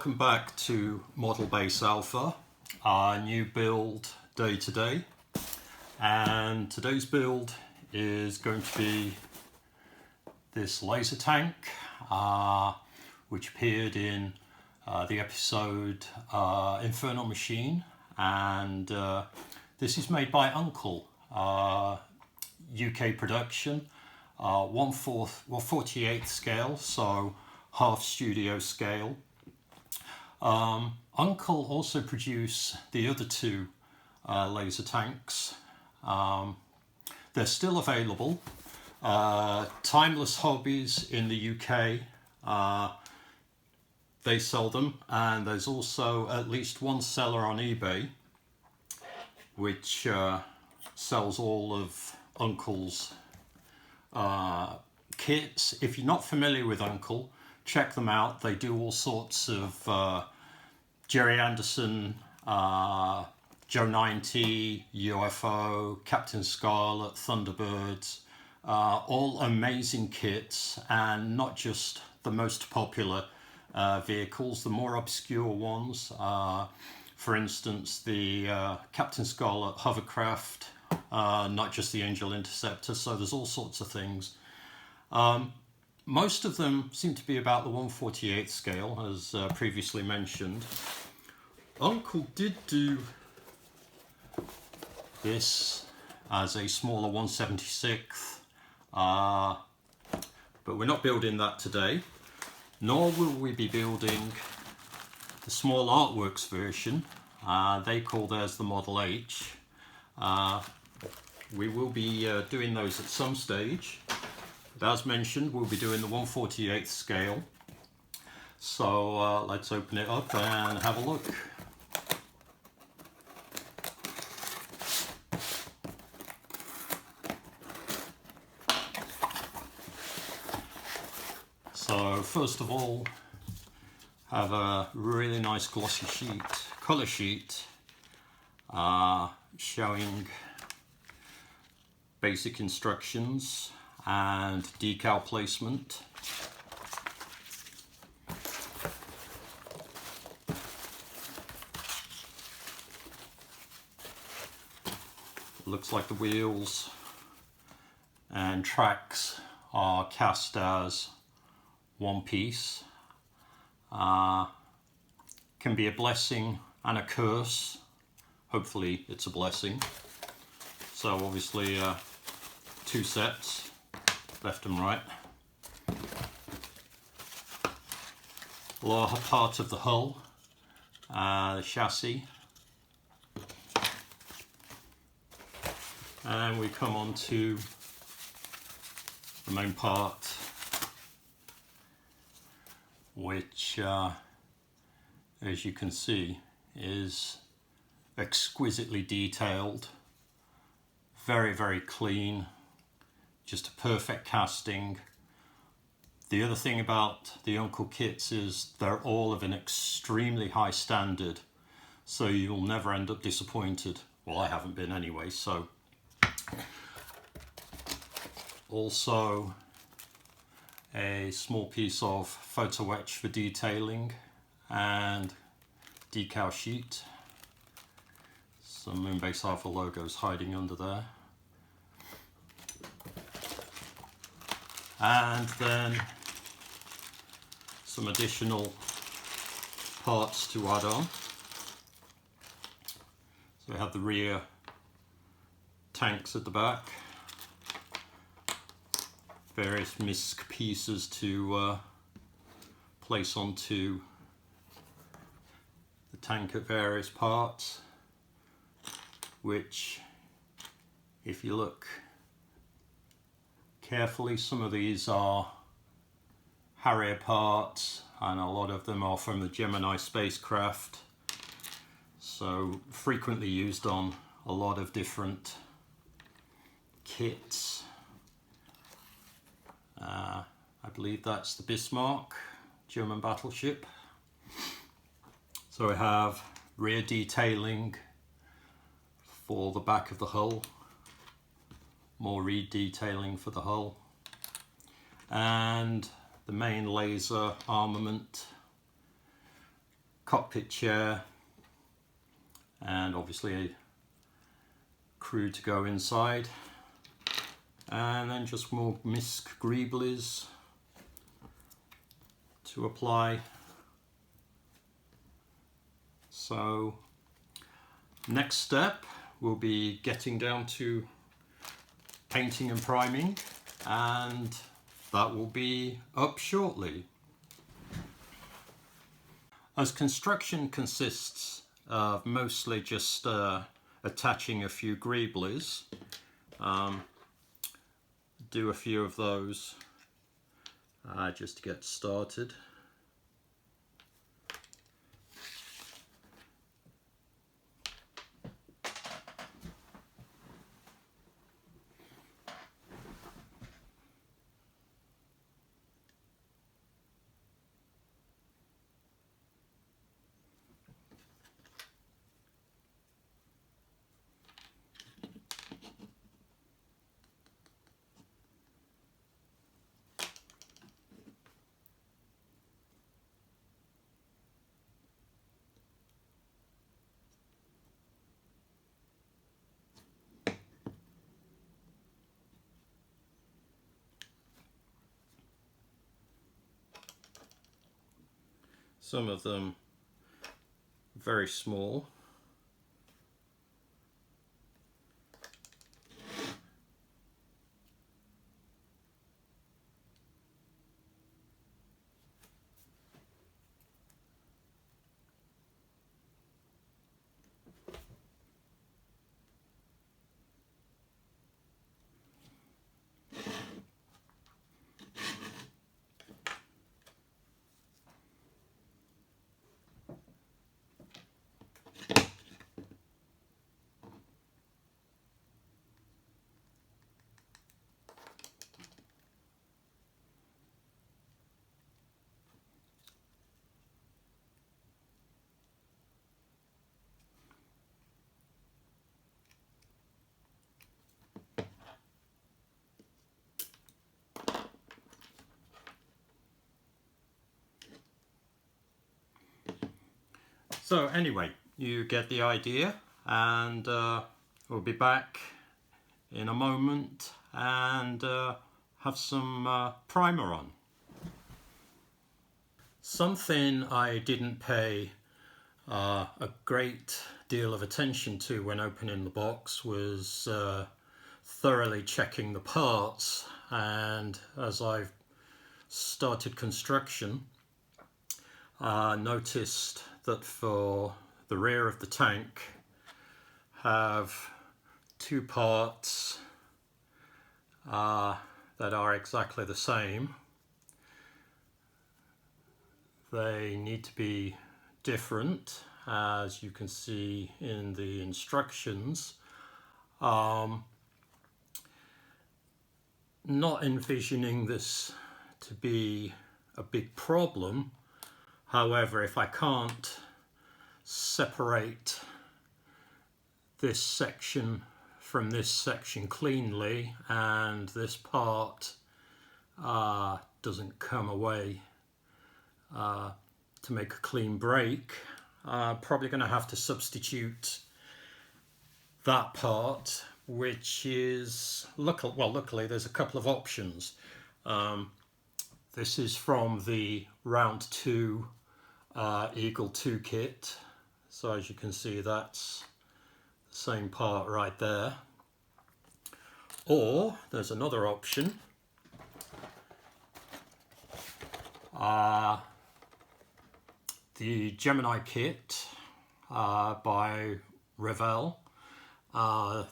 welcome back to Moonbase Alpha, our new build day today. And today's build is going to be this laser tank, which appeared in the episode Infernal Machine. And this is made by UNCL, UK production, 48th scale, so half studio scale. UNCL also produce the other two laser tanks. They're still available. Timeless Hobbies in the UK, they sell them, and there's also at least one seller on eBay which sells all of UNCL's kits. If you're not familiar with UNCL, check them out. They do all sorts of Jerry Anderson, Joe 90, UFO, Captain Scarlet, Thunderbirds, all amazing kits, and not just the most popular vehicles, the more obscure ones. For instance, the Captain Scarlet hovercraft, not just the Angel Interceptor, so there's all sorts of things. Most of them seem to be about the 1/48th scale, as previously mentioned. UNCL did do this as a smaller 1/76th, but we're not building that today, nor will we be building the small artworks version. They call theirs the Model H. We will be doing those at some stage. But as mentioned, we'll be doing the 1/48th scale. So let's open it up and have a look. So first of all, have a really nice glossy sheet, colour sheet, showing basic instructions and decal placement. Looks like the wheels and tracks are cast as one piece. Can be a blessing and a curse. Hopefully it's a blessing. So obviously two sets, left and right. Lower part of the hull, the chassis. And we come on to the main part, which as you can see is exquisitely detailed, very, very clean, just a perfect casting. The other thing about the UNCL kits is they're all of an extremely high standard, so you'll never end up disappointed. Well, I haven't been anyway. So also a small piece of photo etch for detailing and decal sheet. Some Moonbase Alpha logos hiding under there. And then some additional parts to add on. So we have the rear tanks at the back, various MISC pieces to place onto the tank at various parts, which, if you look carefully, some of these are Harrier parts, and a lot of them are from the Gemini spacecraft, so frequently used on a lot of different kits. I believe that's the Bismarck, German battleship. So we have rear detailing for the back of the hull, more re-detailing for the hull, and the main laser armament cockpit chair, and obviously a crew to go inside, and then just more misc greeblies to apply. So next step will be getting down to painting and priming, and that will be up shortly. As construction consists of mostly just attaching a few greeblies, do a few of those just to get started. Some of them very small. So anyway, you get the idea, and we'll be back in a moment and have some primer on. Something I didn't pay a great deal of attention to when opening the box was thoroughly checking the parts, and as I've started construction, noticed that for the rear of the tank have two parts that are exactly the same. They need to be different, as you can see in the instructions. Not envisioning this to be a big problem. However, if I can't separate this section from this section cleanly, and this part doesn't come away to make a clean break, probably going to have to substitute that part, which is, luckily there's a couple of options. This is from the Round 2 Eagle 2 kit, so as you can see that's the same part right there. Or there's another option, the Gemini kit by Revell.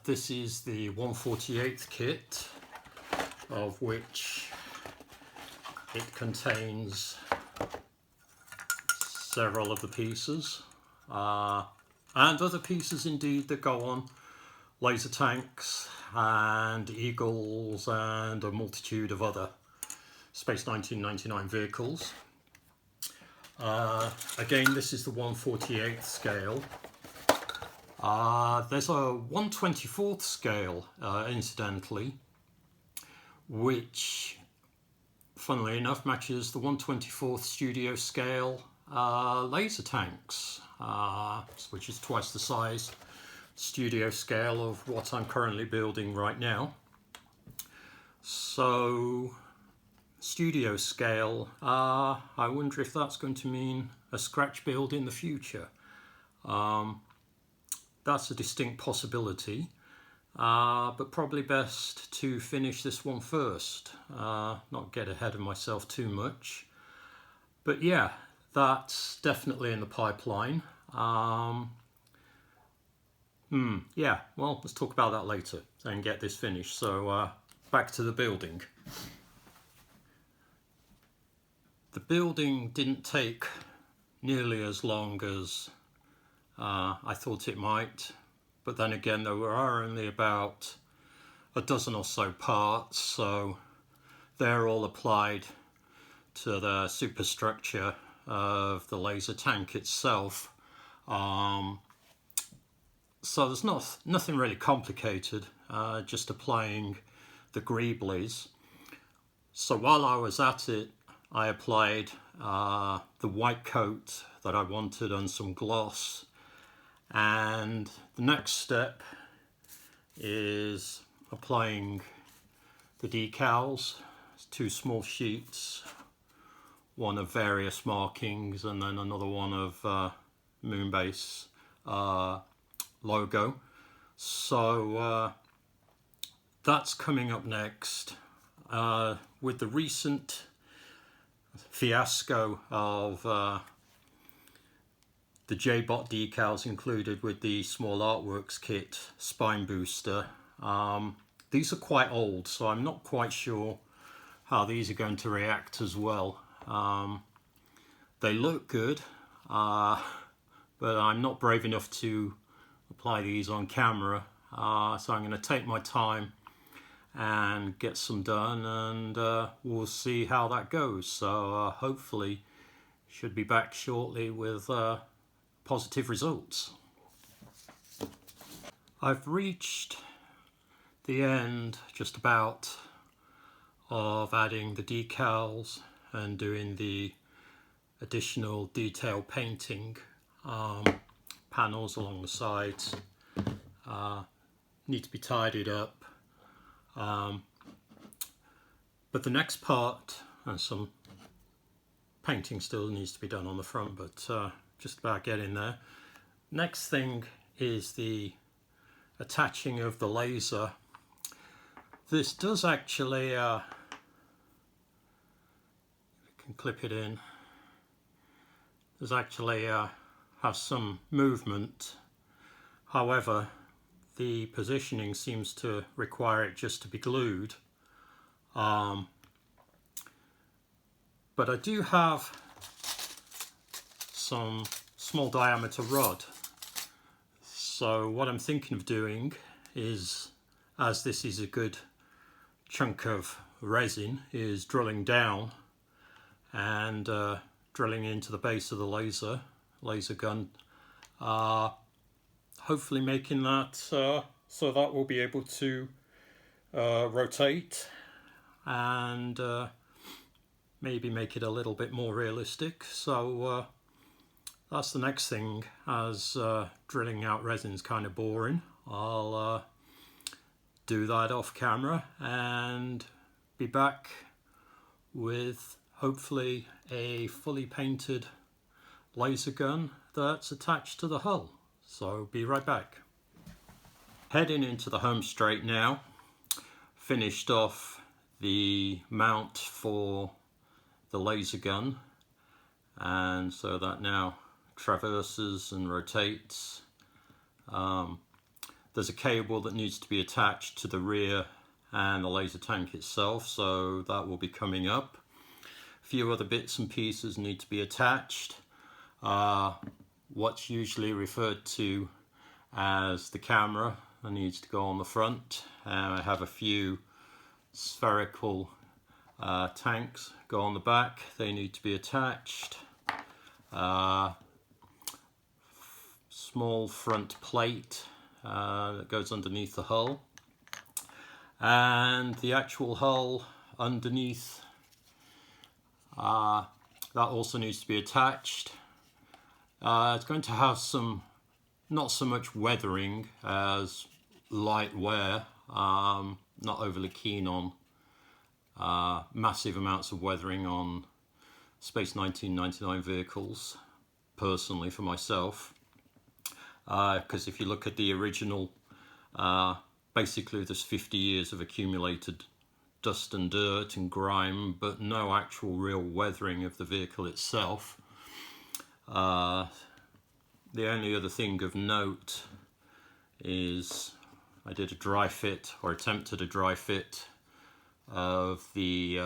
This is the 1/48 kit, of which it contains several of the pieces, and other pieces indeed that go on laser tanks and Eagles and a multitude of other Space 1999 vehicles. Again, this is the 1/48 scale. There's a 1/24 scale, incidentally, which, funnily enough, matches the 1/24 studio scale laser tanks, which is twice the size studio scale of what I'm currently building right now. So studio scale, I wonder if that's going to mean a scratch build in the future. That's a distinct possibility, but probably best to finish this one first, not get ahead of myself too much. But yeah, that's definitely in the pipeline. Yeah, well, let's talk about that later and get this finished. So back to the building. The building didn't take nearly as long as I thought it might, but then again there are only about a dozen or so parts, so they're all applied to the superstructure of the laser tank itself. So there's nothing really complicated, just applying the greeblies. So while I was at it, I applied the white coat that I wanted and some gloss, and the next step is applying the decals. It's 2 small sheets, one of various markings and then another one of Moonbase logo. So that's coming up next. With the recent fiasco of the JBot decals included with the Small Artworks kit spine booster, these are quite old, so I'm not quite sure how these are going to react as well. They look good, but I'm not brave enough to apply these on camera, so I'm going to take my time and get some done, and we'll see how that goes. So hopefully should be back shortly with positive results. I've reached the end just about of adding the decals and doing the additional detail painting. Panels along the sides need to be tidied up, but the next part, and some painting still needs to be done on the front, but just about getting there. Next thing is the attaching of the laser. This does actually, we can clip it in, does actually have some movement. However, the positioning seems to require it just to be glued. But I do have some small diameter rod. So what I'm thinking of doing is, as this is a good chunk of resin, is drilling down and drilling into the base of the laser gun, hopefully making that so that we'll be able to rotate and maybe make it a little bit more realistic. So that's the next thing, as drilling out resin's kind of boring. I'll do that off camera and be back with hopefully a fully painted laser gun that's attached to the hull. So be right back. Heading into the home straight now. Finished off the mount for the laser gun, and so that now traverses and rotates. There's a cable that needs to be attached to the rear and the laser tank itself, so that will be coming up. A few other bits and pieces need to be attached. What's usually referred to as the camera needs to go on the front. I have a few spherical tanks go on the back, they need to be attached. Small front plate that goes underneath the hull, and the actual hull underneath that also needs to be attached. It's going to have some, not so much weathering as light wear. Not overly keen on massive amounts of weathering on Space 1999 vehicles, personally, for myself. Because if you look at the original, basically there's 50 years of accumulated dust and dirt and grime, but no actual real weathering of the vehicle itself. The only other thing of note is I did a dry fit, or attempted a dry fit, of the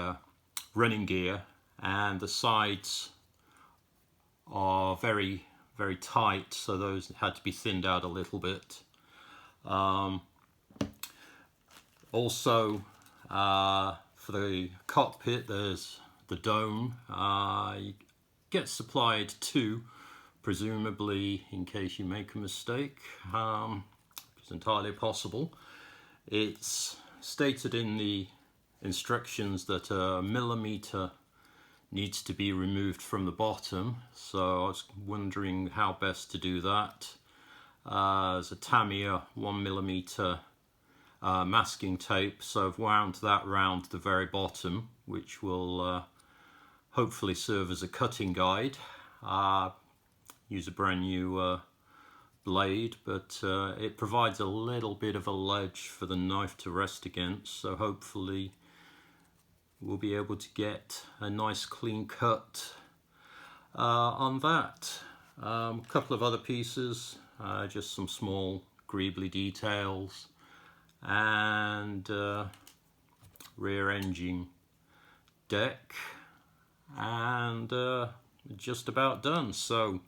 running gear, and the sides are very, very tight, so those had to be thinned out a little bit. Also, for the cockpit, there's the dome. You get supplied two, presumably in case you make a mistake. It's entirely possible. It's stated in the instructions that a millimeter needs to be removed from the bottom, so I was wondering how best to do that. There's a Tamiya 1mm masking tape, so I've wound that round the very bottom, which will hopefully serve as a cutting guide. Use a brand new blade, but it provides a little bit of a ledge for the knife to rest against, so hopefully we'll be able to get a nice clean cut on that. A couple of other pieces, just some small greebly details, and rear engine deck, and just about done. So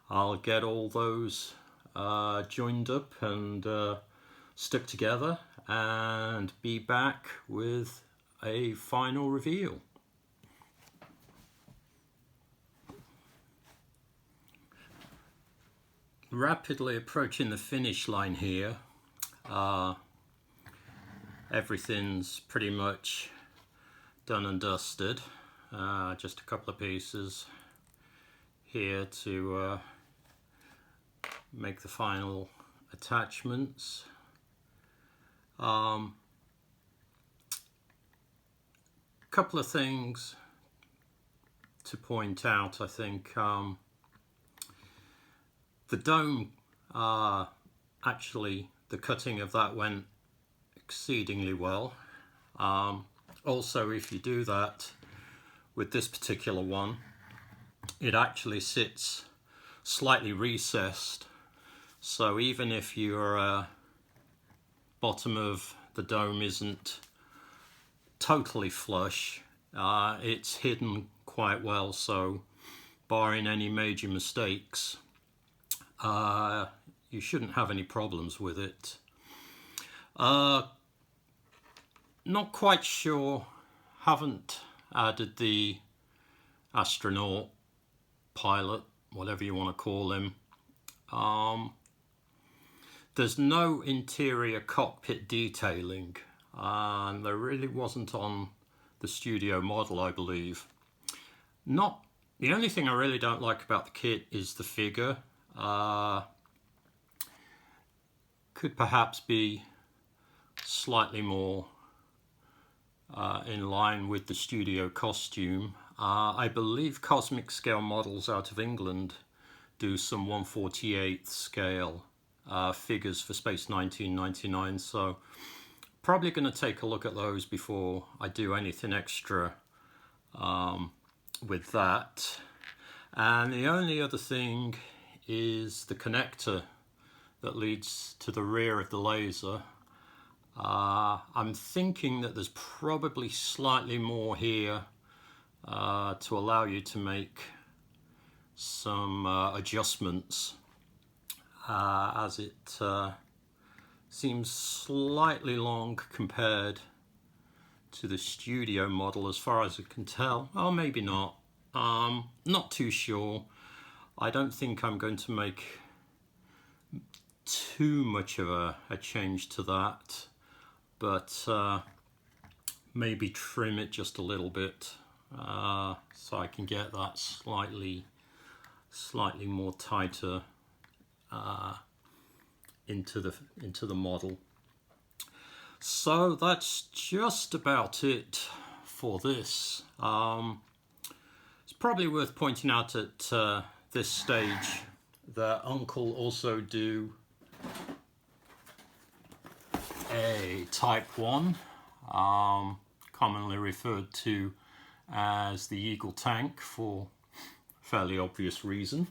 I'll get all those joined up and stuck together and be back with a final reveal. Rapidly approaching the finish line here. Everything's pretty much done and dusted. Just a couple of pieces here to make the final attachments. Couple of things to point out, I think. The dome, actually the cutting of that went exceedingly well. Also, if you do that with this particular one, it actually sits slightly recessed, so even if your bottom of the dome isn't totally flush, it's hidden quite well, so barring any major mistakes, you shouldn't have any problems with it. Not quite sure, haven't added the astronaut, pilot, whatever you want to call him. There's no interior cockpit detailing, and there really wasn't on the studio model, I believe. The only thing I really don't like about the kit is the figure. Could perhaps be slightly more in line with the studio costume. I believe Cosmic Scale Models out of England do some 1/48 scale figures for Space 1999, so probably going to take a look at those before I do anything extra with that. And the only other thing is the connector that leads to the rear of the laser. I'm thinking that there's probably slightly more here to allow you to make some adjustments, as it seems slightly long compared to the studio model as far as I can tell. Oh, maybe not. Not too sure. I don't think I'm going to make too much of a change to that, but maybe trim it just a little bit so I can get that slightly more tighter into the model. So that's just about it for this. It's probably worth pointing out at this stage that UNCL also do a Type 1, commonly referred to as the Eagle tank for fairly obvious reason,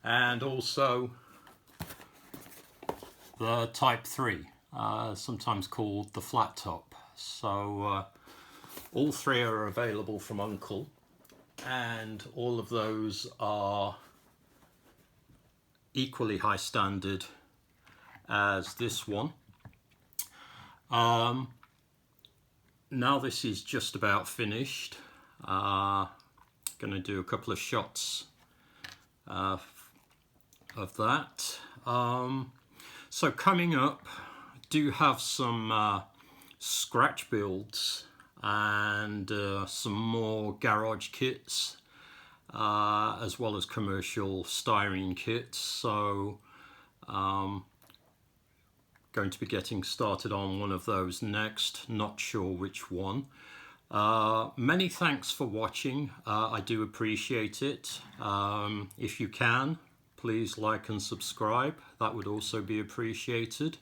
and also the Type 3, sometimes called the flat top. So all three are available from UNCL, and all of those are equally high standard as this one. Now this is just about finished. Going to do a couple of shots of that. So coming up, I do have some scratch builds and some more garage kits, as well as commercial styrene kits. So going to be getting started on one of those next, not sure which one. Many thanks for watching. I do appreciate it. If you can, please like and subscribe. That would also be appreciated.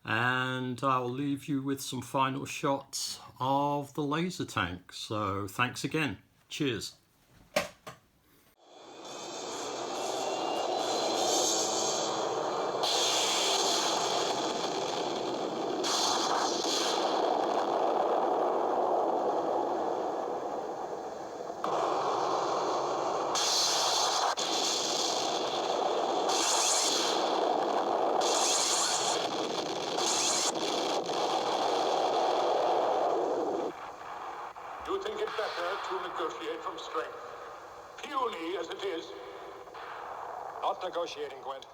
And I'll leave you with some final shots of the laser tank. So thanks again. Cheers. You think it better to negotiate from strength, puny as it is? Not negotiating, Gwent.